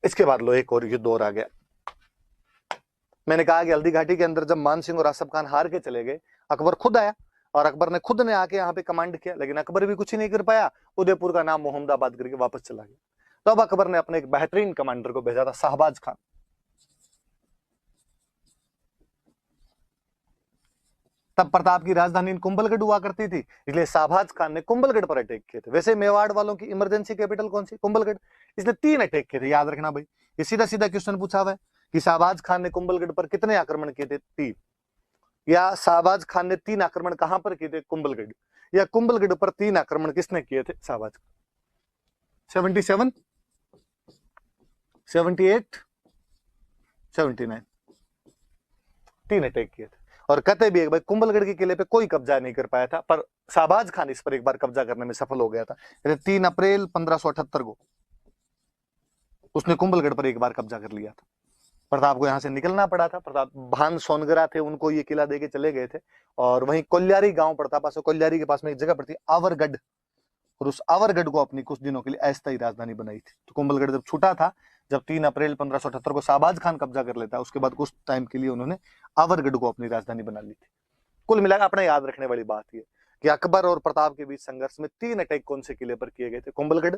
इसके बाद लो एक और युद्ध और आ गया। मैंने कहा कि हल्दी घाटी के अंदर जब मान सिंह और आसफ खान हार के चले गए, अकबर खुद आया और अकबर ने खुद ने आके यहाँ पे कमांड किया, लेकिन अकबर भी कुछ ही नहीं कर पाया। उदयपुर का नाम मोहम्मदाबाद करके वापस चला गया। तो अब अकबर ने अपने एक बेहतरीन कमांडर को भेजा था, शाहबाज खान। तब प्रताप की राजधानी कुंभलगढ़ हुआ करती थी, इसलिए शाहबाज खान ने कुंभलगढ़ पर अटैक किए थे। वैसे मेवाड़ वालों की इमरजेंसी कैपिटल कौन सी? कुंभलगढ़। इसने 3 अटैक किए थे, याद रखना भाई। ये सीधा सीधा क्वेश्चन पूछा हुआ है कि शाहबाज खान ने कुंभलगढ़ पर कितने आक्रमण किए थे? 3। या शाहबाज खान ने 3 आक्रमण कहां पर किए थे? कुंभलगढ़। या कुंभलगढ़ पर 3 आक्रमण किसने किए थे? शाहबाज खान। 77, 78, 79, 3 अटैक किए थे। और कहते भी एक भाई कुंभलगढ़ के किले पे कोई कब्जा नहीं कर पाया था, पर शाहबाज खान इस पर एक बार कब्जा करने में सफल हो गया था। 3 अप्रैल 1578 को उसने कुंभलगढ़ पर एक बार कब्जा कर लिया था। प्रताप को यहां से निकलना पड़ा था। प्रताप भान सोनगरा थे, उनको ये किला देके चले गए थे। और वहीं कोल्यारी गांव पड़ता पास, कोल्यारी के पास में एक जगह पड़ती आवरगढ़, और उस आवरगढ़ को अपनी कुछ दिनों के लिए अस्थायी राजधानी बनाई थी। तो कुंभलगढ़ जब छूटा था, जब 3 अप्रैल 1578 को शाहबाज खान कब्जा कर लेता है, उसके बाद कुछ टाइम के लिए उन्होंने आवरगढ़ को अपनी राजधानी बना ली थी। कुल मिलाकर अपने याद रखने वाली बात यह कि अकबर और प्रताप के बीच संघर्ष में 3 अटैक कौन से किले पर किए गए थे? कुंभलगढ़।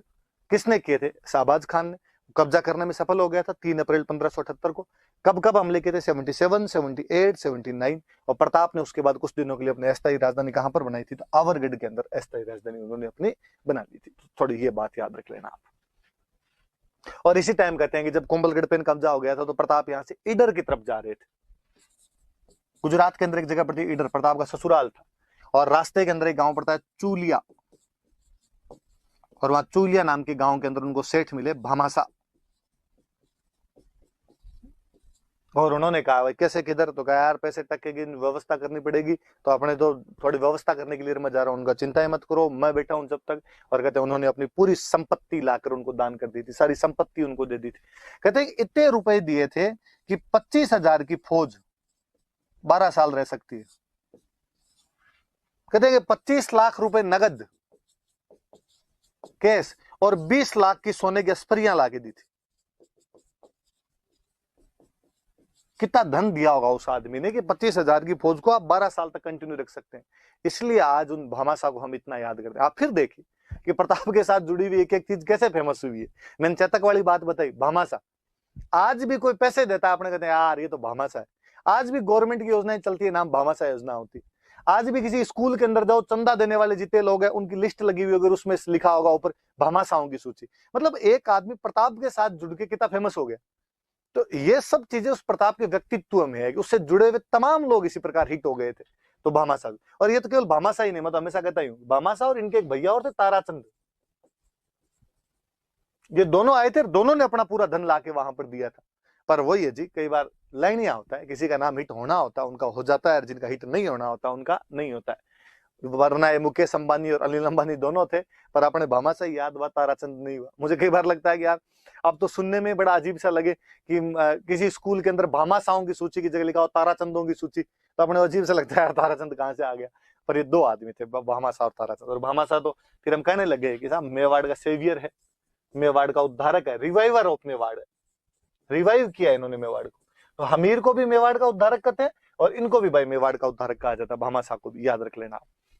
किसने किए थे? शाहबाज खान ने। कब्जा करने में सफल हो गया था 3 अप्रैल 1578 को। कब कब हमले किए थे? 77, 78, 79। और प्रताप ने उसके बाद कुछ दिनों के लिए अपनी अस्थायी राजधानी कहां पर बनाई थी? तो आवरगढ़ के अंदर अस्थायी राजधानी उन्होंने अपनी बना ली थी। तो थोड़ी ये बात याद रख लेना आप। और इसी टाइम कहते हैं कि जब कुंभलगढ़ पे कब्जा हो गया था, तो प्रताप यहां से ईडर की तरफ जा रहे थे। गुजरात के अंदर एक जगह पड़ती है ईडर, प्रताप का ससुराल था। और रास्ते के अंदर एक गांव पड़ता है चूलिया, और वहां चूलिया नाम के गांव के अंदर उनको सेठ मिले भामासा। और उन्होंने कहा भाई कैसे किधर? तो कहा यार पैसे टके की व्यवस्था करनी पड़ेगी, तो अपने तो थोड़ी व्यवस्था करने के लिए मैं जा रहा हूँ। उनका चिंता मत करो, मैं बैठा हूं जब तक। और कहते हैं उन्होंने अपनी पूरी संपत्ति लाकर उनको दान कर दी थी, सारी संपत्ति उनको दे दी थी। कहते हैं इतने रुपए दिए थे कि 25,000 की फौज 12 साल रह सकती है। कहते हैं कि 25 लाख रुपए नगद कैश और 20 लाख की सोने की अस्परियां लाके दी थी। कितना धन दिया होगा उस आदमी ने कि 25,000 की फौज को आप 12 साल तक कंटिन्यू रख सकते हैं। इसलिए आज उन भामाशाह को हम इतना याद करते हैं। आप फिर देखिए कि प्रताप के साथ जुड़ी हुई एक एक चीज कैसे फेमस हुई है। मैंने चेतक वाली बात बताई, भामाशाह। आज भी कोई पैसे देता है, अपने कहते हैं यार ये तो भामाशाह है। आज भी गवर्नमेंट की योजनाएं चलती है, नाम भामाशाह योजना होती है। आज भी किसी स्कूल के अंदर जाओ, चंदा देने वाले जितने लोग हैं उनकी लिस्ट लगी हुई, अगर उसमें लिखा होगा ऊपर भामाशाहों की सूची। मतलब एक आदमी प्रताप के साथ जुड़ के कितना फेमस हो गया। तो ये सब चीजें उस प्रताप के व्यक्तित्व में है कि उससे जुड़े हुए तमाम लोग इसी प्रकार हिट हो गए थे। तो भामाशाह, और ये तो केवल भामाशाह ही नहीं, मैं तो हमेशा कहता ही हूँ, भामाशाह और इनके एक भैया और थे ताराचंद, ये दोनों आए थे, दोनों ने अपना पूरा धन लाके वहां पर दिया था। पर वही है जी, कई बार लाइनिया होता है, किसी का नाम हिट होना होता है उनका हो जाता है, और जिनका हिट नहीं होना होता उनका नहीं होता है। वरना ये मुकेश अंबानी और अनिल अंबानी दोनों थे, पर अपने भामाशाह याद हुआ, ताराचंद नहीं हुआ। मुझे कई बार लगता है कि यार अब तो सुनने में बड़ा अजीब सा लगे कि किसी स्कूल के अंदर भामाशाहों की सूची की जगह लिखा हो ताराचंदों की सूची, तो अपने अजीब सा लगता है यार ताराचंद कहाँ से आ गया। पर ये 2 आदमी थे, भामाशाह और ताराचंद। और भामाशाह तो फिर हम कहने लगे कि साहब मेवाड़ का सेवियर है, मेवाड़ का उद्धारक है, रिवाइवर ऑफ मेवाड़ है। रिवाइव किया इन्होंने मेवाड़ को। तो हमीर को भी मेवाड़ का उद्धारक कहते हैं, और इनको भी भाई मेवाड़ का उद्धारक कहा जाता है, भामाशाह को भी, याद रख लेना।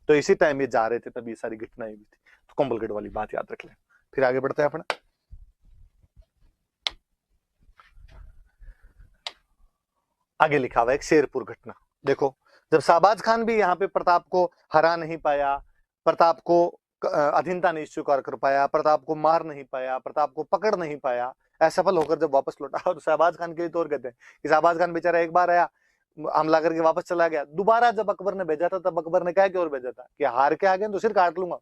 तो इसी टाइम ये जा रहे थे, तब ये सारी घटनाएं भी थी। तो कुंभलगढ़ वाली बात याद रख लें। फिर आगे बढ़ते हैं अपना। आगे लिखा हुआ एक शेरपुर घटना देखो। जब शाहबाज खान भी यहाँ पे प्रताप को हरा नहीं पाया, प्रताप को अधीनता नहीं स्वीकार कर पाया, प्रताप को मार नहीं पाया, प्रताप को पकड़ नहीं पाया, असफल होकर जब वापस लौटा, और शाहबाज खान के लिए तो और कहते हैं कि शाहबाज खान बेचारा एक बार आया, हमला करके वापस चला गया। दोबारा जब अकबर ने भेजा था, तब अकबर ने क्या की ओर भेजा था कि हार के आ गए तो सिर काट लूंगा।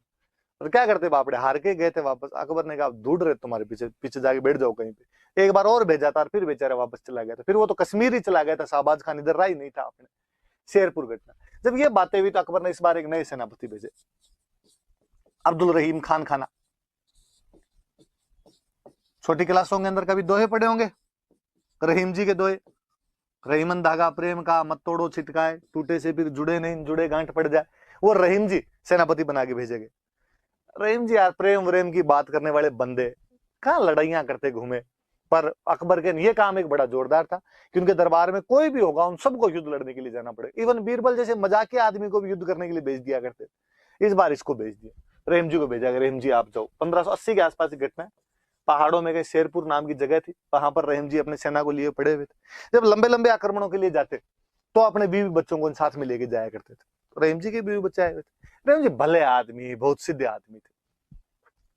और क्या करते बापड़े, हार के गए थे वापस। अकबर ने कहा ढूंढ रहे तुम्हारे पीछे, पीछे जाके बैठ जाओ कहीं पे। एक बार और भेजा था, और फिर बेचारा वापस चला गया था। फिर वो तो कश्मीर ही चला गया था, शाहबाज खान इधर रहा ही नहीं था अपने। शेरपुर घटना। जब ये बातें हुई तो अकबर ने इस बार एक नए सेनापति भेजे, अब्दुल रहीम खान खाना। छोटी क्लासों के अंदर कभी दोहे पढ़े होंगे, रहीम जी के दोहे। रहीमन धागा प्रेम का मत तोड़ो छिटकाए, टूटे से फिर जुड़े नहीं, जुड़े गांठ पड़ जाए। वो रहीम जी सेनापति बना के भेजेंगे। रहीम जी यार प्रेम व्रेम की बात करने वाले बंदे, कहाँ लड़ाइयां करते घूमे, पर अकबर के ये काम एक बड़ा जोरदार था कि उनके दरबार में कोई भी होगा उन सबको युद्ध लड़ने के लिए जाना पड़े। इवन बीरबल जैसे मजाकिया आदमी को भी युद्ध करने के लिए भेज दिया करते, इस बार इसको भेज दिया, रहीम जी को भेजा गया, रहीम जी आप जाओ। 1580 के आसपास की घटना है। पहाड़ों में कहीं शेरपुर नाम की जगह थी, वहां पर रहीम जी अपने सेना को लिए पड़े हुए थे। जब लंबे लंबे आक्रमणों के लिए जाते तो अपने बीवी बच्चों को साथ में लेके जाया करते थे। तो रहीम जी के बीवी बच्चे आए हुए थे। रहीम जी भले आदमी, बहुत सीधे आदमी थे।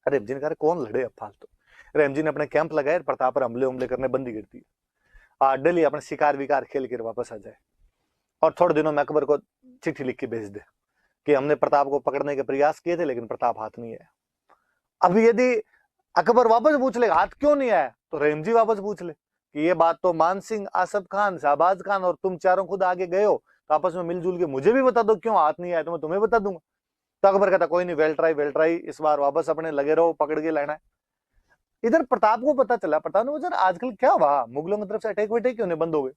रहीम जी ने कहा कौन लड़े अब फालतू। रहीम जी ने अपने कैंप लगाए, प्रताप पर हमले करने बंदी कर दी। डेली अपने शिकार विकार खेल कर वापस आ जाए और थोड़े दिनों में अकबर को चिट्ठी लिख के भेज दे कि हमने प्रताप को पकड़ने के प्रयास किए थे लेकिन प्रताप हाथ नहीं आया। अब यदि अकबर वापस पूछ ले हाथ क्यों नहीं आया, तो रहीम जी वापस पूछ ले कि ये बात तो मान सिंह, आसफ खान, शाहबाज खान और तुम चारों खुद आगे गए हो, तो आपस में मिलजुल के मुझे भी बता दो क्यों हाथ नहीं आया, तो मैं तुम्हें बता दूंगा। तो अकबर कहता कोई नहीं, वेल ट्राई, इस बार वापस अपने लगे रहो, पकड़ के लेना है। इधर प्रताप को पता चला, प्रताप ने पूछा आजकल क्या हुआ, मुगलों की तरफ से अटैक वटैक क्यों नहीं बंद हो गए।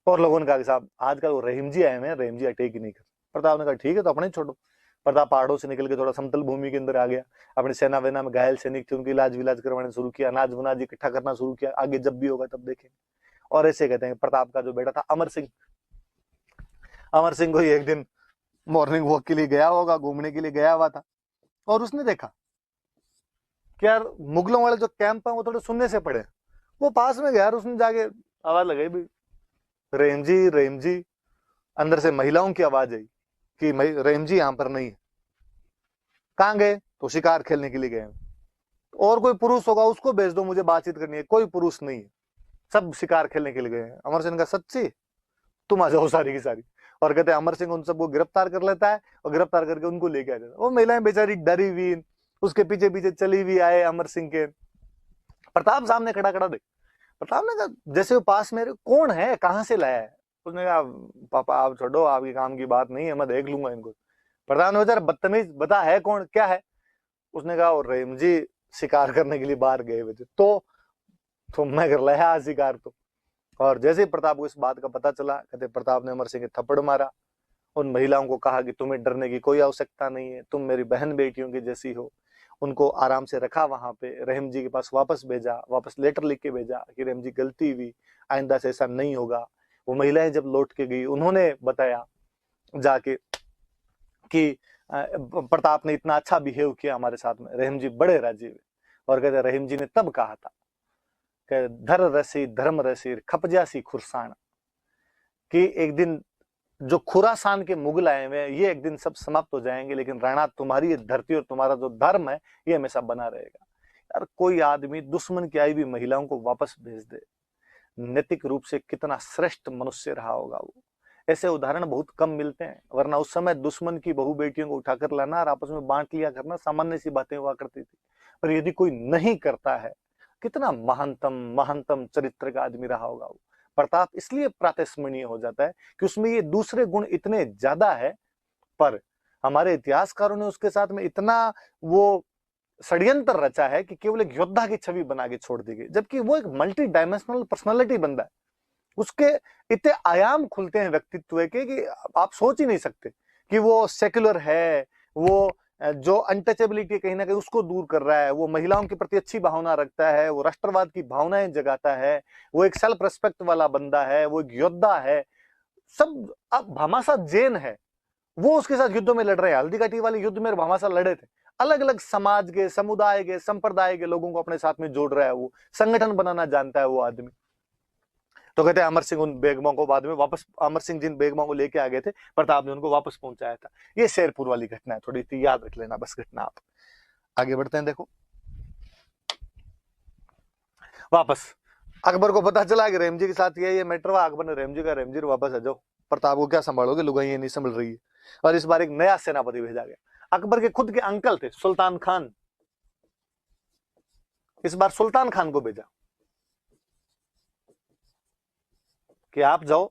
और लोगों ने कहा कि साहब आजकल वो रहीम जी आए हैं, रहीम जी अटैक ही नहीं कर। प्रताप ने कहा ठीक है तो अपने छोड़ो। प्रताप पहाड़ों से निकल के थोड़ा समतल भूमि के अंदर आ गया, अपनी सेना वेना में घायल सैनिक थे उनकी इलाज विलाज करवाना शुरू किया, अनाज वनाज इकट्ठा करना शुरू किया, आगे जब भी होगा तब देखेंगे। और ऐसे कहते हैं प्रताप का जो बेटा था अमर सिंह, अमर सिंह को एक दिन मॉर्निंग वॉक के लिए गया होगा, घूमने के लिए गया हुआ था, और उसने देखा कि यार मुगलों वाले जो कैंप है वो थोड़े सुनने से पड़े। वो पास में गया और उसने जाके आवाज लगाई, भाई रहीम जी। अंदर से महिलाओं की आवाज आई कि रहीम जी यहां पर नहीं है। कहां गए, तो शिकार खेलने के लिए गए। और कोई पुरुष होगा उसको भेज दो, मुझे बातचीत करनी है। कोई पुरुष नहीं है, सब शिकार खेलने के लिए गए हैं। अमर सिंह का सच्ची, तुम आ जाओ सारी की सारी। और कहते हैं अमर सिंह उन सबको गिरफ्तार कर लेता है और गिरफ्तार करके उनको लेके आ जाता है। वो महिलाएं बेचारी डरी हुई उसके पीछे पीछे चली हुई आए अमर सिंह के। प्रताप सामने खड़ा खड़ा देख, प्रताप ने कहा जैसे वो पास मेरे, कौन है, कहां से लाया है। उसने कहा पापा आप छोड़ो, आपके काम की बात नहीं है, मैं देख लूंगा इनको। प्रताप ने बेचारा बदतमीज, बता है कौन, क्या है। उसने कहा और रहीम जी शिकार करने के लिए बाहर गए हुए थे। तो मैं कर लाया शिकार तो। और जैसे ही प्रताप को इस बात का पता चला, कहते प्रताप ने अमर सिंह के थप्पड़ मारा, उन महिलाओं को कहा कि तुम्हें डरने की कोई आवश्यकता नहीं है, तुम मेरी बहन बेटियों की जैसी हो। उनको आराम से रखा वहां पे, रहीम जी के पास वापस भेजा, वापस लेटर लिख के भेजा कि रहीम जी गलती हुई, आइंदा से ऐसा नहीं होगा। वो महिलाएं जब लौट के गई उन्होंने बताया जाके कि प्रताप ने इतना अच्छा बिहेव किया हमारे साथ में, रहीम जी बड़े राजी हुए। और कहते रहीम जी ने तब कहा था कि धर रसी धर्म रसी खपजासी खुरसान, कि एक दिन जो खुरासान के मुगल आए हुए ये एक दिन सब समाप्त हो जाएंगे, लेकिन राणा तुम्हारी धरती और तुम्हारा जो धर्म है ये हमेशा बना रहेगा। यार कोई आदमी दुश्मन की आई हुई महिलाओं को वापस भेज दे, नैतिक रूप से कितना श्रेष्ठ मनुष्य रहा होगा वो। ऐसे उदाहरण बहुत कम मिलते हैं, वरना उस समय दुश्मन की बहू बेटियों को उठाकर लाना और आपस में बांट लिया करना सामान्य सी बातें हुआ करती थी। पर यदि कोई नहीं करता है, कितना महानतम महानतम चरित्र का आदमी रहा होगा वो। प्रताप इसलिए प्रातस्मरणीय हो जाता है कि उसमें ये दूसरे गुण इतने ज्यादा है, पर हमारे इतिहासकारों ने उसके साथ में इतना वो षड्यंत्र रचा है कि केवल एक योद्धा की छवि बना के छोड़ दी गई, जबकि वो एक मल्टी डायमेंशनल पर्सनालिटी बंदा है। उसके इतने आयाम खुलते हैं व्यक्तित्व के कि आप सोच ही नहीं सकते कि वो सेक्युलर है, वो जो अनटचेबिलिटी कहीं ना कहीं उसको दूर कर रहा है, वो महिलाओं के प्रति अच्छी भावना रखता है, वो राष्ट्रवाद की भावनाएं जगाता है, वो एक सेल्फ रेस्पेक्ट वाला बंदा है, वो एक योद्धा है। सब अब भामाशाह जैन है, वो उसके साथ युद्ध में लड़ रहे हैं। हल्दी घाटी वाले युद्ध में भामाशाह लड़े थे। अलग अलग समाज के, समुदाय के, संप्रदाय के लोगों को अपने साथ में जोड़ रहा है, वो संगठन बनाना जानता है वो आदमी। तो कहते हैं अमर सिंह उन बेगमों को बाद में वापस, अमर सिंह जिन बेगमों को लेके आ गए थे, प्रताप ने उनको वापस पहुंचाया था। ये शेरपुर वाली घटना है, थोड़ी सी याद रख लेना बस घटना। आप आगे बढ़ते हैं। देखो वापस अकबर को पता चला कि रहीम जी के साथ ये मैटर हुआ। अकबर ने रहीम जी का, रहीम जी वापस आ जाओ, प्रताप को क्या संभालोगे, लुगाई नहीं संभल रही है। और इस बार एक नया सेनापति भेजा गया। अकबर के खुद के अंकल थे सुल्तान खान, इस बार सुल्तान खान को भेजा कि आप जाओ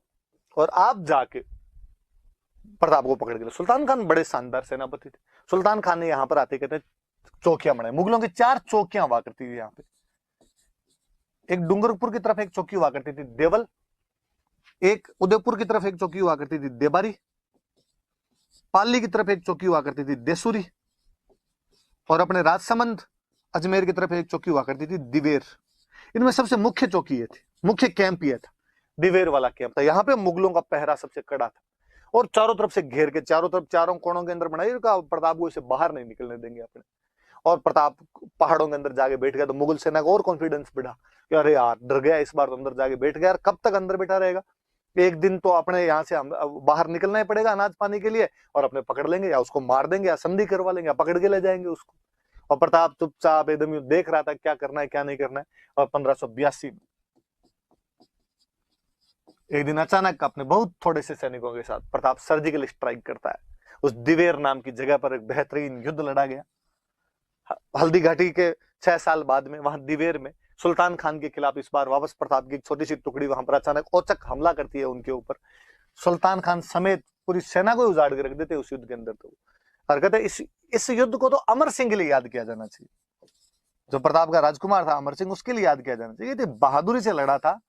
और आप जाके प्रताप को पकड़ के लो। सुल्तान खान बड़े शानदार सेनापति थे। सुल्तान खान ने यहां पर आते कहते चौकियां बनाई। मुगलों की 4 चौकियां हुआ करती थी यहाँ पे। एक डूंगरपुर की तरफ एक चौकी हुआ करती थी देवल, एक उदयपुर की तरफ एक चौकी हुआ करती थी देबारी, पाली की तरफ एक चौकी हुआ करती थी देसुरी, और अपने राजसमंद अजमेर की तरफ एक चौकी हुआ करती थी दिवेर। इनमें सबसे मुख्य चौकी ये थी, मुख्य कैंप ये था, दिवेर वाला कैंप था। यहाँ पे मुगलों का पहरा सबसे कड़ा था और चारों तरफ से घेर के, चारों तरफ चारों कोणों के अंदर बनाई, प्रताप को इसे बाहर नहीं निकलने देंगे अपने। और प्रताप पहाड़ों के अंदर जाके बैठ गया तो मुगल सेना को और कॉन्फिडेंस बढ़ा कि अरे यार डर गया इस बार तो अंदर जाके बैठ गया यार, कब तक अंदर बैठा रहेगा, एक दिन तो अपने यहाँ से हम बाहर निकलना ही पड़ेगा अनाज पानी के लिए, और अपने पकड़ लेंगे या उसको मार देंगे या संधि करवा लेंगे या पकड़ के ले जाएंगे उसको। और प्रताप चुपचाप एकदम देख रहा था क्या करना है क्या नहीं करना है। और 1582 में एक दिन अचानक अपने बहुत थोड़े से सैनिकों के साथ प्रताप सर्जिकल स्ट्राइक करता है। उस दिवेर नाम की जगह पर एक बेहतरीन युद्ध लड़ा गया। हल्दी घाटी के 6 साल बाद में वहां दिवेर में सुल्तान खान के खिलाफ इस बार वापस प्रताप की एक छोटी सी टुकड़ी वहां पर अचानक औचक हमला करती है उनके ऊपर। सुल्तान खान समेत पूरी सेना को उजाड़ के रख देते उस युद्ध के अंदर। तो और कहते इस युद्ध को तो अमर सिंह के लिए याद किया जाना चाहिए, जो प्रताप का राजकुमार था अमर सिंह, उसके लिए याद किया जाना चाहिए। बहादुरी से लड़ा था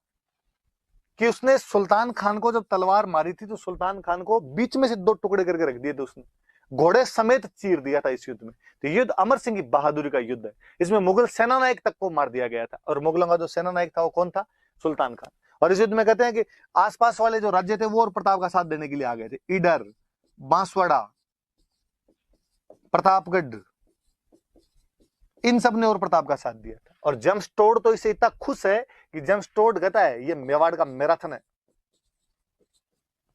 कि उसने सुल्तान खान को जब तलवार मारी थी तो सुल्तान खान को बीच में से 2 टुकड़े करके रख दिए थे उसने, घोड़े समेत चीर दिया था इस युद्ध में। तो युद्ध अमर सिंह की बहादुरी का युद्ध है। इसमें मुगल सेनानायक तक को मार दिया गया था, और मुगलों का जो सेनानायक था वो कौन था? सुल्तान खान। और इस युद्ध में कहते हैं कि आसपास वाले जो राज्य थे वो और प्रताप का साथ देने के लिए आ गए थे। ईडर, बांसवाड़ा, प्रतापगढ़, इन सब ने और प्रताप का साथ दिया था। और जेम्स टोड तो इसे इतना खुश है कि जेम्स टोड कहता है ये मेवाड़ का मैराथन है।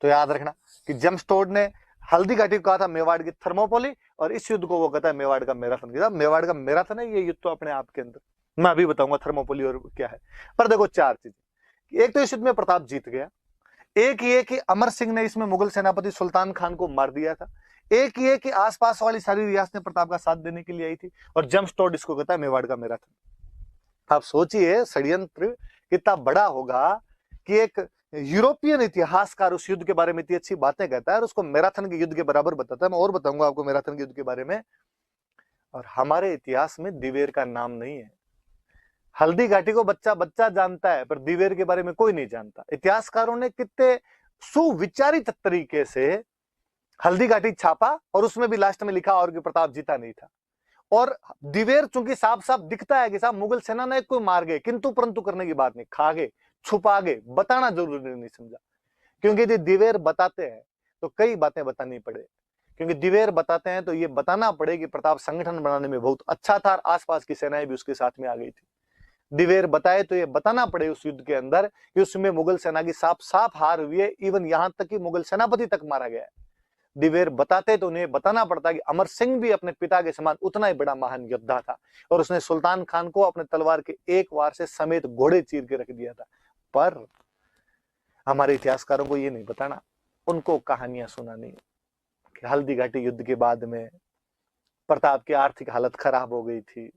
तो याद रखना कि जेम्स टोड ने हल्दी घाटी को कहा था मेवाड़ की थर्मोपोली, और इस युद्ध को वो कहता है मेवाड़ का मैराथन। मेवाड़ का मैराथन है ये युद्ध तो अपने आप के अंदर। मैं अभी बताऊंगा थर्मोपोली और क्या है। पर देखो 4 चीजें। एक तो इस युद्ध में प्रताप जीत गया, एक ये कि अमर सिंह ने इसमें मुगल सेनापति सुल्तान खान को मार दिया था, एक ये कि आसपास वाली सारी रियासतें प्रताप का साथ देने के लिए आई थी, और जेम्स टोड इसको कहता है मेवाड़ का मैराथन। आप सोचिए षड्यंत्र कितना बड़ा होगा कि एक यूरोपियन इतिहासकार उस युद्ध के बारे में इतनी अच्छी बातें कहता है और उसको मैराथन के युद्ध के बराबर बताता है। मैं और बताऊंगा आपको मैराथन के युद्ध के बारे में। और हमारे इतिहास में दिवेर का नाम नहीं है। हल्दी घाटी को बच्चा बच्चा जानता है, पर दिवेर के बारे में कोई नहीं जानता। इतिहासकारों ने कितने सुविचारित तरीके से हल्दी घाटी छापा, और उसमें भी लास्ट में लिखा और कि प्रताप जीता नहीं था। और दिवेर चूंकि साफ साफ दिखता है कि साहब मुगल सेनानायक को मार गए, किंतु परंतु करने की बात नहीं, खा गए, छुपा गए, बताना जरूरी नहीं समझा। क्योंकि यदि दिवेर बताते हैं तो कई बातें बतानी पड़े, क्योंकि दिवेर बताते हैं तो ये बताना पड़े कि प्रताप संगठन बनाने में बहुत अच्छा था, आसपास की सेनाएं भी उसके साथ में आ गई थी। दिवेर बताए तो ये बताना पड़े उस युद्ध के अंदर कि उसमें मुगल सेना की साफ साफ हार हुई है, इवन यहां तक कि मुगल सेनापति तक मारा गया है। दिवेर बताते तो उन्हें बताना पड़ता कि अमर सिंह भी अपने पिता के समान उतना ही बड़ा महान योद्धा था, और उसने सुल्तान खान को अपने तलवार के एक वार से समेत घोड़े चीर के रख दिया था। पर हमारे इतिहासकारों को ये नहीं बताना, उनको कहानियां सुनानी कि हल्दी घाटी युद्ध के बाद में प्रताप की आर्थिक हालत खराब हो गई थी,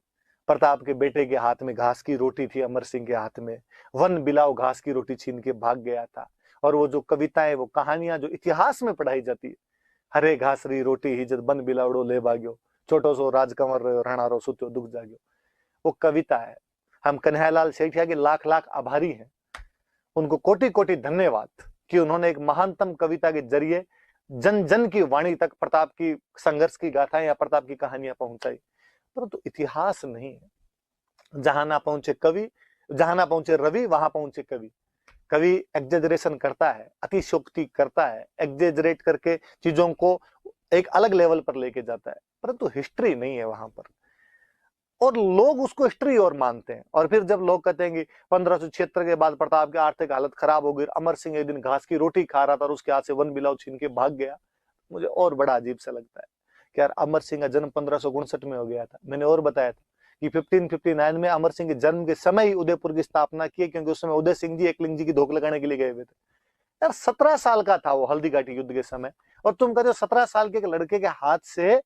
प्रताप के बेटे के हाथ में घास की रोटी थी, अमर सिंह के हाथ में वन बिलाव घास की रोटी छीन के भाग गया था। और वो जो कविताएं, वो कहानियां जो इतिहास में पढ़ाई जाती है, हरे घास री रोटी ही जब बन बिलावड़ो ले भाग्यो, छोटो सो राजकंवर रहो राणारो सुत्यो दुख जाग्यो, वो कविता है। हम कन्हैयालाल सेठिया के लाख लाख आभारी हैं, उनको कोटि कोटि धन्यवाद कि उन्होंने एक महानतम कविता के जरिए जन जन की वाणी तक प्रताप की संघर्ष की गाथाएं या प्रताप की कहानियां पहुंचाई। परंतु तो इतिहास नहीं है। जहां ना पहुंचे कवि, जहां ना पहुंचे रवि वहां पहुंचे कवि। कवि एग्जेजरेशन करता है, अतिशयोक्ति करता है, एग्जेजरेट करके चीजों को एक अलग लेवल पर लेके जाता है, परंतु हिस्ट्री नहीं है वहां पर। और लोग उसको हिस्ट्री और मानते हैं। और फिर जब लोग कहते हैं कि 1576 के बाद प्रताप की आर्थिक हालत खराब हो गई, अमर सिंह एक दिन घास की रोटी खा रहा था और उसके हाथ से वन बिलाव छीन के भाग गया, मुझे और बड़ा अजीब सा लगता है कि यार अमर सिंह का जन्म 1559 में हो गया था। मैंने और बताया था कि 1559 में अमर सिंह के जन्म के समय ही उदयपुर की स्थापना की, क्योंकि उस समय उदय सिंह जी एकलिंग जी की धोख लगाने के लिए गए हुए थे। यार 17 साल का था वो हल्दी घाटी युद्ध के समय, और तुम कहते हो 17 साल के एक लड़के के हाथ से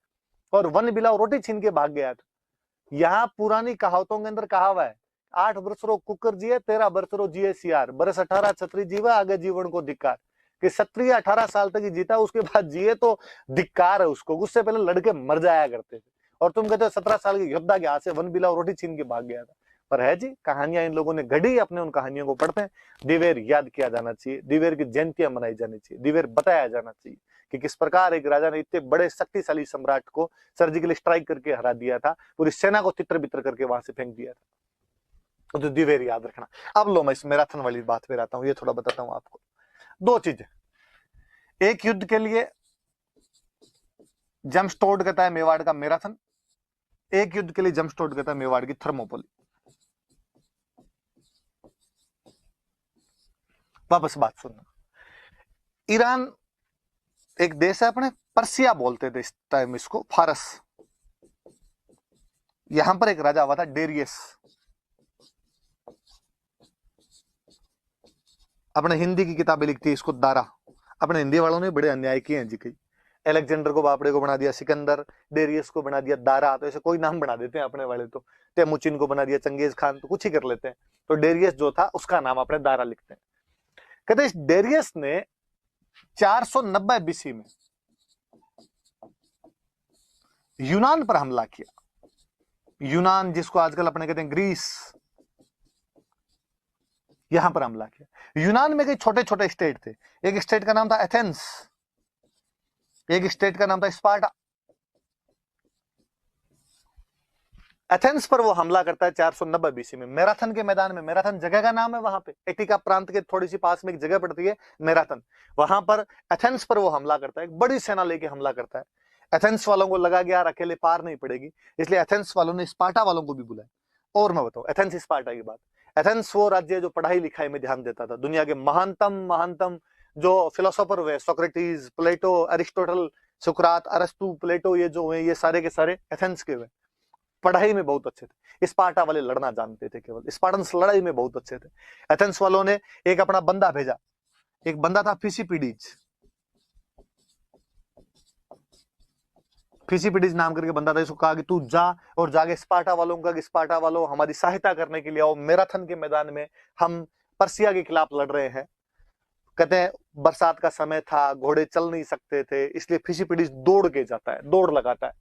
और वन बिलाव रोटी छीन के भाग गया था। यहाँ पुरानी कहावतों के अंदर कहावा है, 8 वर्षरो कुकर जिए 13 वर्षरो जिए सियार, बरस 18 छत्री जीवा आगे जीवन को धिक्कार। कि क्षत्रिय 18 साल तक ही जीता, उसके बाद जिए तो धिक्कार है उसको, उससे पहले लड़के मर जाया करते थे। और तुम कहते हो 17 साल के योद्धा के हाथ से वन बिलाव रोटी छीन के भाग गया था। पर है जी, कहानियां इन लोगों ने गढ़ी, अपने उन कहानियों को पढ़ते हैं। दिवेर याद किया जाना चाहिए, दिवेर की जयंतियां मनाई जानी चाहिए, दिवेर बताया जाना चाहिए कि किस प्रकार एक राजा ने इतने बड़े शक्तिशाली सम्राट को सर्जिकल स्ट्राइक करके हरा दिया था, पूरी सेना को तितर बितर करके वहां से फेंक दिया था। तो द्विवेर याद रखना। अब लो मैं इस मैराथन वाली बात पे आता हूँ, ये थोड़ा बताता हूँ आपको। दो चीजें, एक युद्ध के लिए जमस्टोड कहता है मेवाड़ का मैराथन, एक युद्ध के लिए जमस्टोड कहता है मेवाड़ की थर्मोपोली। वापस बात सुनना, ईरान एक देश है अपने, पर्सिया बोलते थे इस टाइम इसको, फारस। यहां पर एक राजा हुआ था डेरियस, अपने हिंदी की किताबें लिखती है इसको दारा। अपने हिंदी वालों ने बड़े अन्याय किए हैं जी कई, अलेक्जेंडर को बापड़े को बना दिया सिकंदर, डेरियस को बना दिया दारा, तो ऐसे कोई नाम बना देते हैं अपने वाले। तो तेमुचिन को बना दिया चंगेज खान, तो कुछ ही कर लेते हैं। तो डेरियस जो था उसका नाम अपने दारा लिखते हैं। कहते हैं डेरियस ने 490 बीसी में यूनान पर हमला किया। यूनान जिसको आजकल अपने कहते हैं ग्रीस, यहां पर हमला किया। यूनान में कई छोटे छोटे स्टेट थे, एक स्टेट का नाम था एथेंस, एक स्टेट का नाम था स्पार्टा। एथेंस पर वो हमला करता है 490 बीसी में, मैराथन के मैदान में। मैराथन जगह का नाम है, वहां पे एटिका प्रांत के थोड़ी सी पास में एक जगह पड़ती है मैराथन, वहां पर एथेंस पर वो हमला करता है, एक बड़ी सेना लेके हमला करता है। एथेंस वालों को लगा कि यार अकेले पार नहीं पड़ेगी, इसलिए एथेंस वालों ने स्पार्टा वालों को भी बुलाया। और मैं बताऊं एथेंस स्पार्टा की बात, एथेंस वो राज्य जो पढ़ाई लिखाई में ध्यान देता था। दुनिया के महानतम महानतम जो फिलोसोफर हुए, सोक्रेटिस, प्लेटो, अरिस्टोटल, सुकरात, अरस्तु, प्लेटो, ये जो हुए ये सारे के सारे एथेंस के हुए। पढ़ाई में बहुत अच्छे थे, स्पार्टा वाले लड़ना जानते थे, केवल स्पार्टन्स लड़ाई में बहुत अच्छे थे। एथेंस वालों ने एक अपना बंदा भेजा, एक बंदा था फिसिपिडीज, फिसिपिडीज नाम करके बंदा था। इसको कहा कि तू जा और जाके स्पार्टा वालों का, स्पार्टा वालों हमारी सहायता करने के लिए आओ, मैराथन के मैदान में हम पर्सिया के खिलाफ लड़ रहे हैं। कहते हैं बरसात का समय था, घोड़े चल नहीं सकते थे, इसलिए फिसिपिडीज दौड़ के जाता है, दौड़ लगाता है।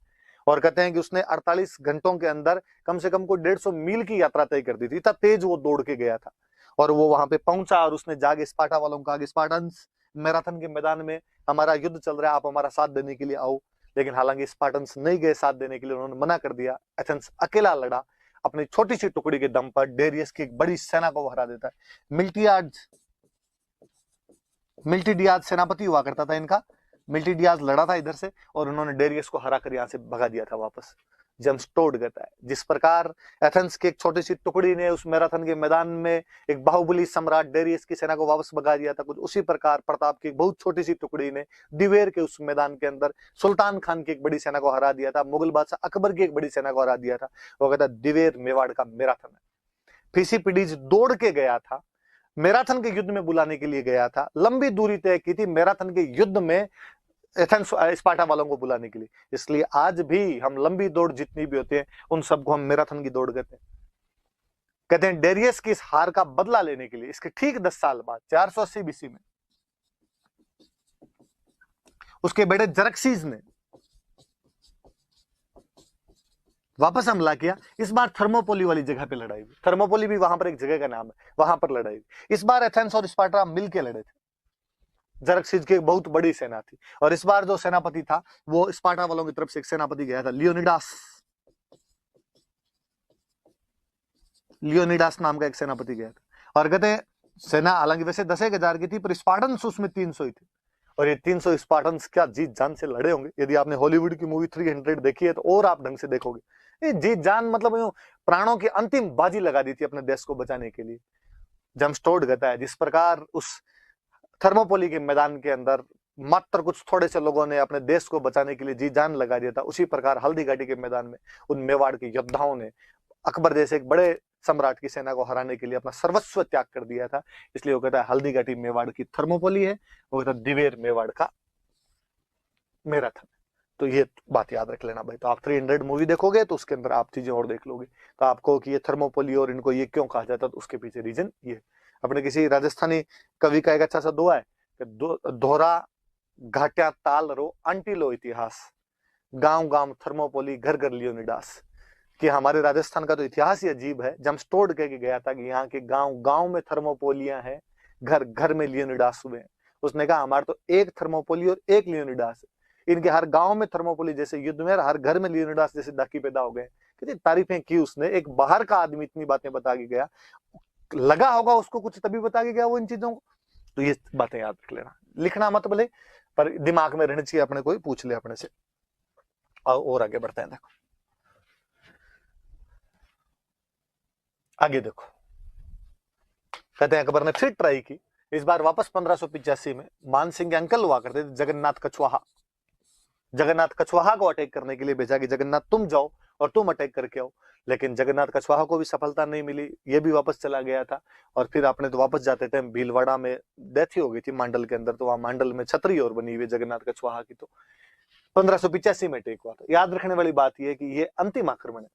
और कहते हैं कि उसने 48 घंटों के अंदर कम से कम कोई 150 मील की यात्रा तय कर दी थी, इतना तेज वो दौड़ के गया था। और वो वहां पे पहुंचा और उसने जाके स्पार्टा वालों को कहा कि स्पार्टन्स, मैराथन के मैदान में हमारा युद्ध चल रहा है, आप हमारा साथ देने के लिए आओ। लेकिन हालांकि स्पार्टन्स नहीं गए साथ देने के लिए, उन्होंने मना कर दिया। एथेंस अकेला लड़ा, अपनी छोटी सी टुकड़ी के दम पर डेरियस की एक बड़ी सेना को हरा देता है। मिल्टिडियाज सेनापति हुआ करता था इनका। मिल्टिडियाज लड़ा था इधर से और उन्होंने डेरियस को हरा कर यहां से भगा दिया था वापस। जमस्टोड कहता है जिस प्रकार एथेंस की एक छोटी सी टुकड़ी ने उस मैराथन के मैदान में एक बाहुबली सम्राट डेरियस की सेना को वापस भगा दिया था, कुछ उसी प्रकार प्रताप की एक बहुत छोटी सी टुकड़ी ने दिवेर के उस मैदान के अंदर सुल्तान खान की एक बड़ी सेना को हरा दिया था, मुगल बादशाह अकबर की एक बड़ी सेना को हरा दिया था। वो कहता दिवेर मेवाड़ का मैराथन है। फिसिपिडीज दौड़ के गया था, मैराथन के युद्ध में बुलाने के लिए गया था, लंबी दूरी तय की थी मैराथन के युद्ध में एथेंस स्पार्टा वालों को बुलाने के लिए। इसलिए आज भी हम लंबी दौड़ जितनी भी होती है उन सबको हम मैराथन की दौड़ कहते हैं। कहते हैं डेरियस की इस हार का बदला लेने के लिए इसके ठीक 10 साल बाद 480 बीसी में उसके बेटे जरक्सीज ने वापस हमला किया। इस बार थर्मोपोली वाली जगह पे लड़ाई हुई, थर्मोपोली भी वहां पर एक जगह का नाम है, वहां पर लड़ाई हुई। इस बार एथेंस और स्पार्टा मिलकर लड़े थे, जरक्सीज की एक बहुत बड़ी सेना थी। और इस बार जो सेनापति था वो स्पार्टा वालों की तरफ से एक सेनापति गया था, लियोनिडास नाम का एक सेनापति गया था। और कहते हैं सेना हालांकि वैसे 10,000 की थी, पर स्पार्टन्स उसमें 300 ही थे। और ये 300 स्पार्टन्स क्या जीत जान से लड़े होंगे। यदि आपने हॉलीवुड की मूवी 300 देखी है तो और आप ढंग से देखोगे, ये जीत जान मतलब प्राणों की अंतिम बाजी लगा दी थी अपने देश को बचाने के लिए। जमस्टोड कहता है जिस प्रकार उस थर्मोपोली के मैदान के अंदर मात्र कुछ थोड़े से लोगों ने अपने देश को बचाने के लिए जी जान लगा दिया था, उसी प्रकार हल्दी घाटी के मैदान में उन मेवाड़ के योद्धाओं ने अकबर जैसे एक बड़े सम्राट की सेना को हराने के लिए अपना सर्वस्व त्याग कर दिया था। इसलिए वो कहता है हल्दी घाटी मेवाड़ की थर्मोपोली है, वो कहता है दिवेर मेवाड़ का मैराथन। तो ये बात याद रख लेना भाई। तो आप 300 मूवी देखोगे तो उसके अंदर आप चीजें और देख लोगे, तो आपको कि ये थर्मोपोली और इनको ये क्यों कहा जाता है, तो उसके पीछे रीजन ये। अपने किसी राजस्थानी कवि का एक अच्छा सा दुआ है कि दोहरा घाट्या ताल रो अंटी लो इतिहास, गांव गांव थर्मोपोली घर घर लियोनिडास। कि हमारे राजस्थान का तो इतिहास ही अजीब है। जमस्टोड कह के गया था कि यहाँ के गांव गांव में थर्मोपोलियां हैं, घर घर में लियोनिडास हुए हैं। उसने कहा हमारे तो एक थर्मोपोली और एक लियोनिडास है। इनके हर गांव में थर्मोपोली जैसे युद्ध में, हर घर में लियोनिडास जैसे डाकी पैदा हो गए। कितनी तारीफें की उसने, एक बाहर का आदमी इतनी बातें बता के गया, लगा होगा उसको कुछ तभी बता के गया वो इन चीजों को। तो ये बातें याद रख लेना, लिखना मत भले, पर दिमाग में रहनी चाहिए, अपने कोई पूछ ले अपने से। और आगे बढ़ते हैं, देखो आगे देखो, कहते हैं अकबर ने फिर ट्राई की, इस बार वापस 1585 में मान सिंह के अंकल हुआ करते थे जगन्नाथ कछवाहा, जगन्नाथ कछवाहा को अटैक करने के लिए भेजा कि जगन्नाथ तुम जाओ और तुम अटैक करके आओ, लेकिन जगन्नाथ कछवाहा को भी सफलता नहीं मिली, ये भी वापस चला गया था। और फिर आपने तो वापस जाते थे, भीलवाड़ा में डेथ ही हो गई थी मांडल के अंदर, तो वहां मांडल में छतरी और बनी हुई जगन्नाथ कछवाहा की। तो 1585 में अटैक हुआ था। याद रखने वाली बात यह है कि ये अंतिम आक्रमण है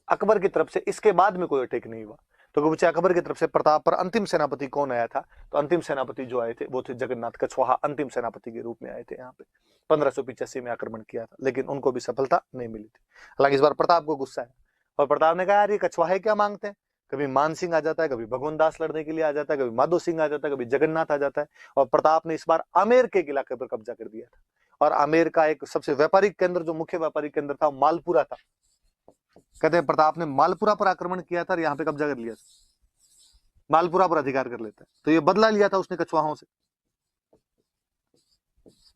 अकबर की तरफ से, इसके बाद में कोई अटैक नहीं हुआ। तो पूछे अकबर की तरफ से प्रताप पर अंतिम सेनापति कौन आया था, तो अंतिम सेनापति जो आए थे वो थे जगन्नाथ कछवाहा, अंतिम सेनापति के रूप में आए थे यहाँ पे। 1585 में आक्रमण किया था, लेकिन उनको भी सफलता नहीं मिली थी। हालांकि इस बार प्रताप को गुस्सा है, और प्रताप ने कहा यार ये कछवाहे क्या मांगते हैं, कभी मान सिंह आ जाता है, कभी भगवान दास लड़ने के लिए आ जाता है, कभी माधो सिंह आ जाता है, कभी जगन्नाथ आ जाता है। और प्रताप ने इस बार आमेर के इलाके पर कब्जा कर दिया था, और आमेर का एक सबसे व्यापारिक केंद्र, जो मुख्य व्यापारिक केंद्र था, मालपुरा था। कहते हैं प्रताप ने मालपुरा पर आक्रमण किया था और यहाँ पे कब्जा कर लिया था, मालपुरा पर अधिकार कर लेता है। तो ये बदला लिया था उसने कछवाहों से।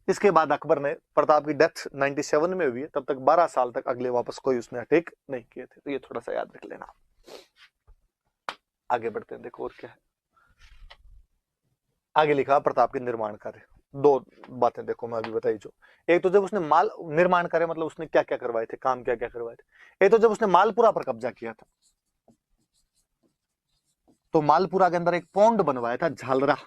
इसके बाद अकबर ने, प्रताप की डेथ 97 में हुई है, तब तक 12 साल तक अगले वापस कोई उसने अटैक नहीं किए थे। तो ये थोड़ा सा याद रख लेना। आगे बढ़ते हैं, देखो और क्या है आगे लिखा प्रताप के निर्माण कार्य। दो बातें देखो मैं अभी बताई, जो एक तो जब उसने माल निर्माण कार्य मतलब उसने क्या क्या करवाए थे, काम क्या क्या करवाए थे। एक तो जब उसने मालपुरा पर कब्जा किया था, तो मालपुरा के अंदर एक पौंड बनवाया था, झालरा,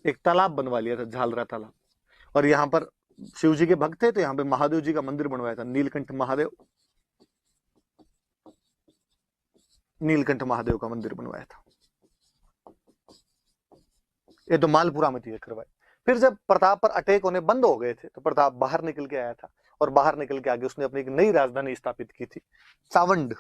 एक तालाब बनवा लिया था, झालरा तालाब। और यहाँ पर शिव जी के भक्त थे, तो यहाँ पे महादेव जी का मंदिर बनवाया था, नीलकंठ महादेव, नीलकंठ महादेव का मंदिर बनवाया था। ये तो मालपुरा में थी करवाई। फिर जब प्रताप पर अटैक होने बंद हो गए थे, तो प्रताप बाहर निकल के आया था, और बाहर निकल के आगे उसने अपनी एक नई राजधानी स्थापित की थी, चावंड।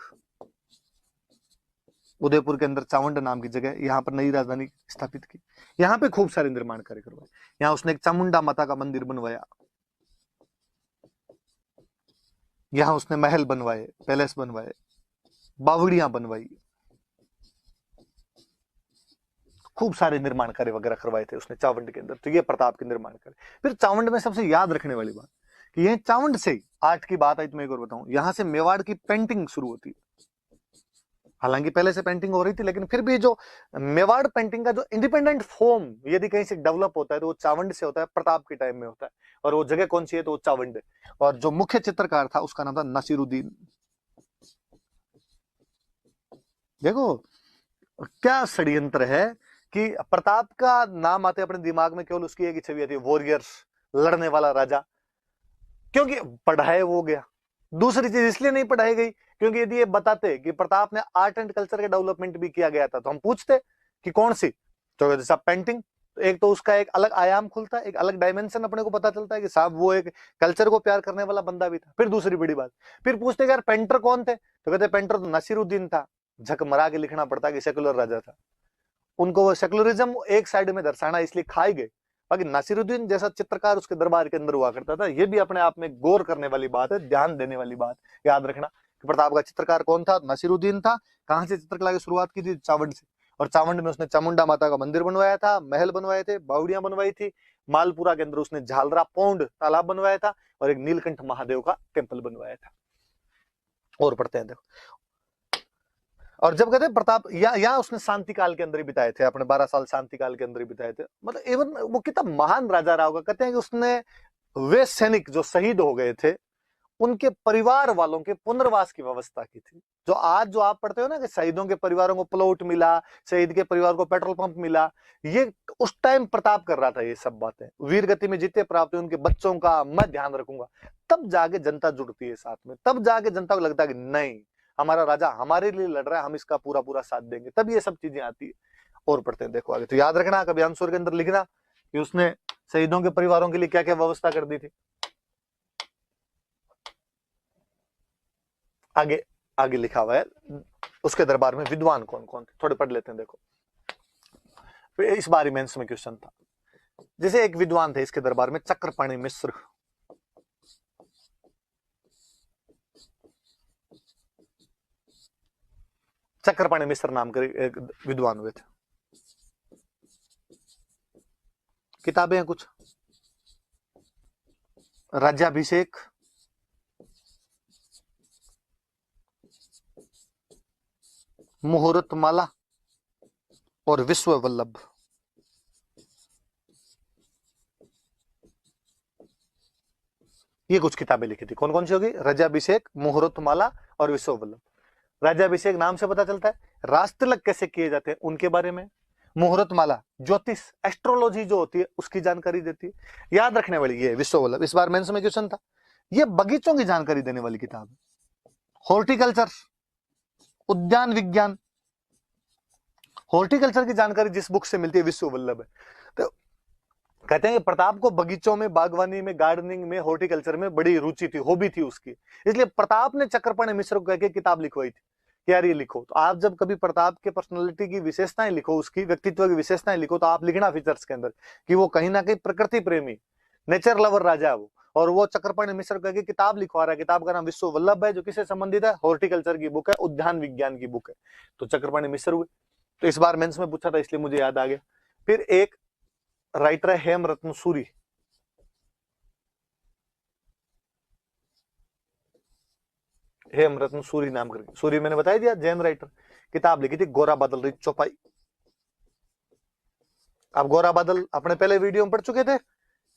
उदयपुर के अंदर चावंड नाम की जगह, यहाँ पर नई राजधानी स्थापित की। यहाँ पे खूब सारे निर्माण कार्य करवाए। यहाँ उसने एक चामुंडा माता का मंदिर बनवाया, यहाँ उसने महल बनवाए, पैलेस बनवाए, बावड़ियां बनवाई, खूब सारे निर्माण कार्य वगैरह करवाए थे उसने चावंड के अंदर। तो ये प्रताप के निर्माण कार्य। फिर चावंड में सबसे याद रखने वाली बात कि यह चावंड से आर्ट की बात आई, तो मैं एक और बताऊं, यहां से मेवाड़ की पेंटिंग शुरू होती है। हालांकि पहले से पेंटिंग हो रही थी, लेकिन फिर भी जो मेवाड़ पेंटिंग का जो इंडिपेंडेंट फॉर्म यदि कहीं से डेवलप होता है, तो वो चावंड से होता है, प्रताप के टाइम में होता है। और वो जगह कौन सी है, तो वो चावंड है। और जो मुख्य चित्रकार था उसका नाम था नसीरुद्दीन। देखो क्या षड्यंत्र है कि प्रताप का नाम आते अपने दिमाग में केवल उसकी एक छवि आती है, वॉरियर्स, लड़ने वाला राजा, क्योंकि पढ़ाए वो गया। दूसरी चीज इसलिए नहीं पढ़ाई गई क्योंकि यदि ये बताते कि प्रताप ने आर्ट एंड कल्चर के डेवलपमेंट भी किया गया था, तो हम पूछते कि कौन सी, तो जैसा पेंटिंग, तो एक तो उसका एक अलग आयाम खुलता है, एक अलग डायमेंशन अपने को पता चलता है कि साहब वो एक कल्चर को प्यार करने वाला बंदा भी था। फिर दूसरी बड़ी बात, फिर पूछते कि यार पेंटर कौन थे, तो कहते पेंटर तो नसीरुद्दीन था। झक मरा के लिखना पड़ता कि सेकुलर राजा था। उनको वो सेकुलरिज्म एक साइड में दर्शाना इसलिए खाए गए। बाकी नासिरुद्दीन जैसा चित्रकार उसके दरबार के अंदर हुआ करता था, ये भी अपने आप में गौर करने वाली बात है, ध्यान देने वाली बात। याद रखना कि प्रताप का चित्रकार कौन था, नासिरुद्दीन था। कहां से चित्रकला की शुरुआत की थी, चावंड से। और चावंड में उसने चामुंडा माता का मंदिर बनवाया था, महल बनवाए थे, बावड़ियां बनवाई थी। मालपुरा के अंदर उसने झालरा पौंड तालाब बनवाया था, और एक नीलकंठ महादेव का टेम्पल बनवाया था। और पढ़ते हैं देखो, और जब कहते हैं प्रताप या उसने शांति काल के अंदर ही बिताए थे, अपने 12 साल शांति काल के अंदर ही बिताए थे। मतलब एवन वो कितना महान राजा रहा होगा। कहते हैं कि उसने वे सैनिक जो शहीद हो गए थे उनके परिवार वालों के पुनर्वास की व्यवस्था की थी। जो आज जो आप पढ़ते हो ना कि शहीदों के परिवारों को प्लॉट मिला, शहीद के परिवार को पेट्रोल पंप मिला, ये उस टाइम प्रताप कर रहा था। ये सब बातें वीर गति में जितने प्राप्त हुए उनके बच्चों का मैं ध्यान रखूंगा। तब जाके जनता जुड़ती है साथ में, तब जाके जनता को लगता है कि नहीं, हमारा राजा हमारे लिए लड़ रहा है, हम इसका पूरा पूरा साथ देंगे। तब ये सब चीजें आती है। और पढ़ते हैं देखो आगे, तो याद रखना कभी आंसर के अंदर लिखना कि उसने शहीदों के परिवारों के लिए क्या क्या व्यवस्था कर दी थी। आगे आगे लिखा हुआ है उसके दरबार में विद्वान कौन कौन थे, थोड़े पढ़ लेते हैं देखो। फिर इस बार मेंस में क्वेश्चन था, जैसे एक विद्वान थे इसके दरबार में, चक्रपाणि मिश्र। चक्रपाणि मिश्र नाम के एक विद्वान हुए थे। किताबें हैं कुछ, राज्याभिषेक, मुहूर्त माला और विश्व वल्लभ। ये कुछ किताबें लिखी थी, कौन कौन सी होगी? राज्याभिषेक, मुहूर्त माला और विश्व वल्लभ। राज्याभिषेक नाम से पता चलता है, राजतिलक कैसे किए जाते हैं उनके बारे में। मुहूर्त माला ज्योतिष एस्ट्रोलॉजी जो होती है उसकी जानकारी देती है। याद रखने वाली ये विश्व वल्लभ, इस बार मेंस में क्वेश्चन था। ये बगीचों की जानकारी देने वाली किताब है। हॉर्टिकल्चर, उद्यान विज्ञान, हॉर्टिकल्चर की जानकारी जिस बुक से मिलती है विश्व वल्लभ है। तो कहते हैं कि प्रताप को बगीचों में, बागवानी में, गार्डनिंग में, हॉर्टिकल्चर में बड़ी रुचि थी, हॉबी थी उसकी, इसलिए प्रताप ने चक्रपाणि मिश्र को कह के किताब लिखवाई थी कि यार ये लिखो। तो आप जब कभी प्रताप के पर्सनालिटी की विशेषताएं लिखो, उसकी व्यक्तित्व की विशेषताएं लिखो, तो आप लिखना फीचर्स के अंदर कि वो कहीं ना कहीं प्रकृति प्रेमी, नेचर लवर राजा है वो, और वो चक्रपाणि मिश्र कह के किताब लिखवा रहा है। किताब का नाम विश्व वल्लभ है, जो किससे संबंधित है? हॉर्टिकल्चर की बुक है, उद्यान विज्ञान की बुक है। तो चक्रपाणि मिश्र हुए। तो इस बार मेंस में पूछा था इसलिए मुझे याद आ गया। फिर एक राइटर है हेमरत्न सूरी, हेमरत्न सूरी नाम करके, सूरी मैंने बताया दिया, जैन राइटर। किताब लिखी थी गोरा बादल री चौपाई। अब गोरा बादल अपने पहले वीडियो में पढ़ चुके थे,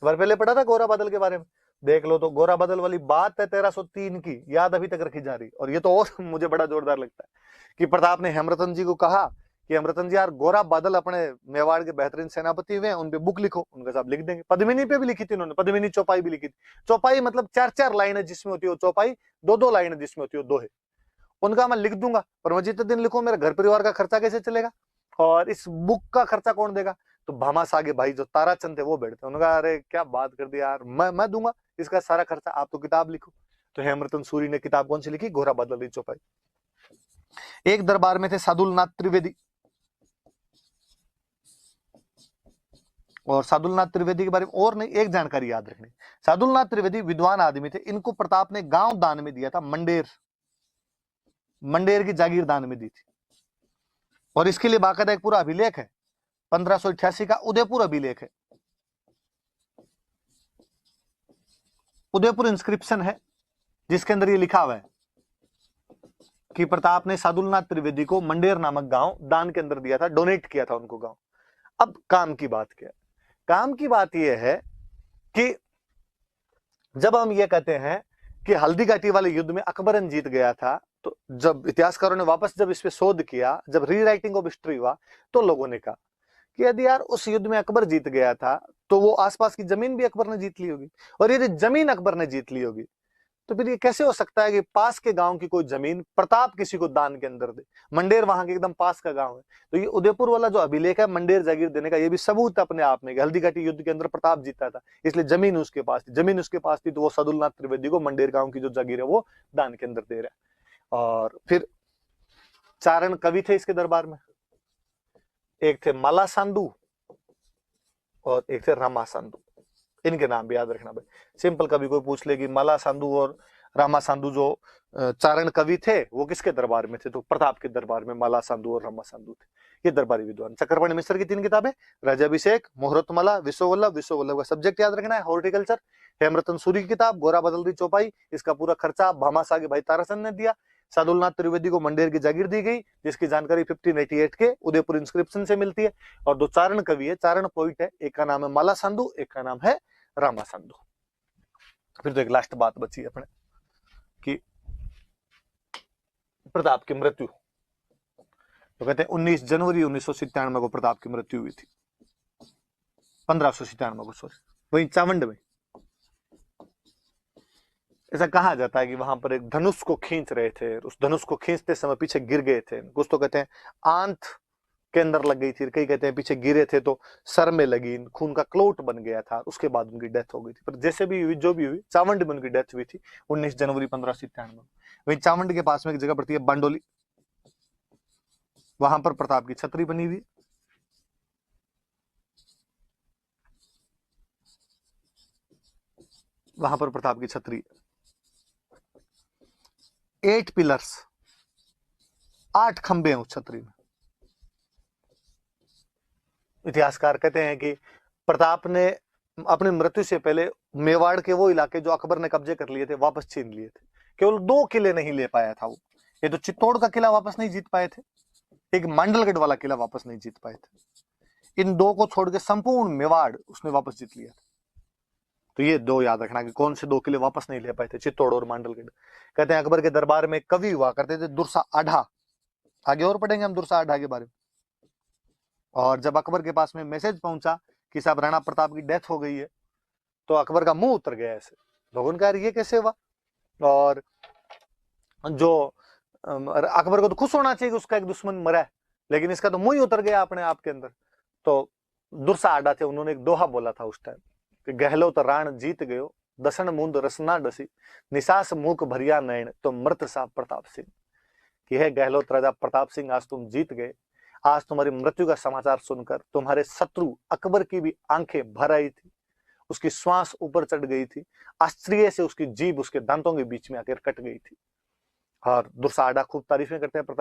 बार पहले पढ़ा था गोरा बादल के बारे में, देख लो। तो गोरा बादल वाली बात है 1303 की, याद अभी तक रखी जा रही। और ये तो और मुझे बड़ा जोरदार लगता है कि प्रताप ने हेमरतन जी को कहा कि हेमरतन जी यार, गोरा बादल अपने मेवाड़ के बेहतरीन सेनापति हुए हैं, उन पे बुक लिखो। उनका साहब लिख देंगे। पद्मिनी पे भी लिखी थी उन्होंने, पद्मिनी चौपाई भी लिखी थी। चौपाई मतलब 4-4 लाइनें जिसमें होती है चौपाई, 2-2 लाइनें जिसमें होती है दोहे। उनका मैं लिख दूंगा, पर मैं जितने दिन लिखूं मेरे घर परिवार का खर्चा कैसे चलेगा, और इस बुक का खर्चा कौन देगा? तो भामासागे भाई जो ताराचंद थे वो बैठते, उन्होंने अरे क्या बात कर दी यार, मैं दूंगा इसका सारा खर्चा, आप तो किताब लिखो। तो हेमरतन सूरी ने किताब कौन सी लिखी? घोरा बादल री चौपाई। एक दरबार में थे सादुलनाथ त्रिवेदी, और सादुलनाथ त्रिवेदी के बारे में और नहीं एक जानकारी याद रखनी, सादुलनाथ त्रिवेदी विद्वान आदमी थे। इनको प्रताप ने गांव दान में दिया था, मंडेर, मंडेर की जागीर दान में दी थी। और इसके लिए बाकायदा एक पूरा अभिलेख है, 1588 का उदयपुर अभिलेख है, उदयपुर इंस्क्रिप्शन है, जिसके अंदर ये लिखा हुआ है कि प्रताप ने सादुलनाथ त्रिवेदी को मंडेर नामक गांव दान के अंदर दिया था, डोनेट किया था उनको गांव। अब काम की बात क्या है? काम की बात यह है कि जब हम ये कहते हैं कि हल्दी घाटी वाले युद्ध में अकबरन जीत गया था, तो जब इतिहासकारों ने वापस जब इस पे शोध किया, जब रीराइटिंग ऑफ हिस्ट्री हुआ, तो लोगों ने कहा कि यदि यार उस युद्ध में अकबर जीत गया था, तो वो आसपास की जमीन भी अकबर ने जीत ली होगी, और यदि जमीन अकबर ने जीत ली होगी, तो फिर ये कैसे हो सकता है कि पास के गांव की कोई जमीन प्रताप किसी को दान के अंदर दे? मंडेर वहां के एकदम पास का गांव है। तो ये उदयपुर वाला जो अभिलेख है मंडेर जागीर देने का, ये भी सबूत अपने आप में, हल्दी घाटी युद्ध के अंदर प्रताप जीता था, इसलिए जमीन उसके पास थी। जमीन उसके पास थी तो वो सादुलनाथ त्रिवेदी को मंडेर गांव की जो जागीर है वो दान के अंदर दे रहा है। और फिर चारण कवि थे इसके दरबार में, एक थे माला सांधु और एक थे रामा सांधु। इनके नाम भी याद रखना भाई। सिंपल कभी कोई पूछ ले कि माला सांधु और रामा सांधु जो चारण कवि थे वो किसके दरबार में थे, तो प्रताप के दरबार में माला सांधु और रामा सांधु थे, ये दरबारी विद्वान। चक्रपाणि मिश्र की 3 किताबें, राज्याभिषेक, मुहूर्तमाला, विश्व वल्लभ। विश्व वल्लभ का सब्जेक्ट याद रखना है हॉर्टिकल्चर। हेमरतन सूरी की किताब गोरा बदल दी चौपाई, इसका पूरा खर्चा भामासागे भाई ताराचंद ने दिया। सादुलनाथ त्रिवेदी को मंडेर की जागीर दी गई, जिसकी जानकारी 1588 के उदयपुर इंस्क्रिप्शन से मिलती है। और 2 चारण कवि है, चारण पोइट है, एक का नाम है माला सांधु, एक का नाम है रामा सांधु। फिर तो एक लास्ट बात बची अपने कि प्रताप की मृत्यु, तो कहते हैं 19 जनवरी 1997 को प्रताप की मृत्यु हुई थी, 1597 को, सॉरी, वही चावंड में। ऐसा कहा जाता है कि वहां पर एक धनुष को खींच रहे थे, उस धनुष को खींचते समय पीछे गिर गए थे। कुछ तो कहते हैं आंत के अंदर लग गई थी, कई कहते हैं पीछे गिरे थे तो सर में लगी, खून का क्लोट बन गया था, उसके बाद उनकी डेथ हो गई थी। पर जैसे भी हुई, जो भी हुई, चावंड में उनकी डेथ हुई थी 19 जनवरी 1597 में। वही चावंड के पास में एक जगह पड़ती है बांडोली, वहां पर प्रताप की छतरी बनी हुई। वहां पर प्रताप की छतरी, 8 पिलर्स, 8 खंबे हैं उस छतरी में। इतिहासकार कहते हैं कि प्रताप ने अपनी मृत्यु से पहले मेवाड़ के वो इलाके जो अकबर ने कब्जे कर लिए थे वापस छीन लिए थे। केवल 2 किले नहीं ले पाया था वो। ये तो चित्तौड़ का किला वापस नहीं जीत पाए थे, एक मांडलगढ़ वाला किला वापस नहीं जीत पाए थे। इन 2 को छोड़ के संपूर्ण मेवाड़ उसने वापस जीत लिया था। तो ये 2 याद रखना कि कौन से 2 किले वापस नहीं ले पाए थे, चित्तौड़ और मांडलगढ़। कहते हैं अकबर के दरबार में कवि हुआ करते थे दुर्सा आढ़ा, आगे और पढ़ेंगे हम दुर्सा आढ़ा के बारे में। और जब अकबर के पास में मैसेज पहुंचा कि साहब राणा प्रताप की डेथ हो गई है, तो अकबर का मुंह उतर गया ऐसे। लोगों ने कहा ये कैसे हुआ? और जो अकबर को तो खुश होना चाहिए कि उसका एक दुश्मन मरा है, लेकिन इसका तो मुंह ही उतर गया अपने आप के अंदर। तो दुर्सा आडा थे, उन्होंने एक दोहा बोला था उस टाइम कि गहलो तो राण जीत गयो, दसन मुंद रसना डसी, निसास मूक भरिया नयन तो मृत सा प्रताप सिंह। कि है गहलोत राजा प्रताप सिंह, आज तुम जीत गए। आज तुम्हारी मृत्यु का समाचार सुनकर तुम्हारे शत्रु अकबर की भी आंखें भर आई थी, उसकी श्वास ऊपर चढ़ गई थी, आश्चर्य से उसकी जीभ उसके दांतों के बीच में आकर कट गई थी। और दुर्सा आडा खूब तारीफें करते हैं प्रताप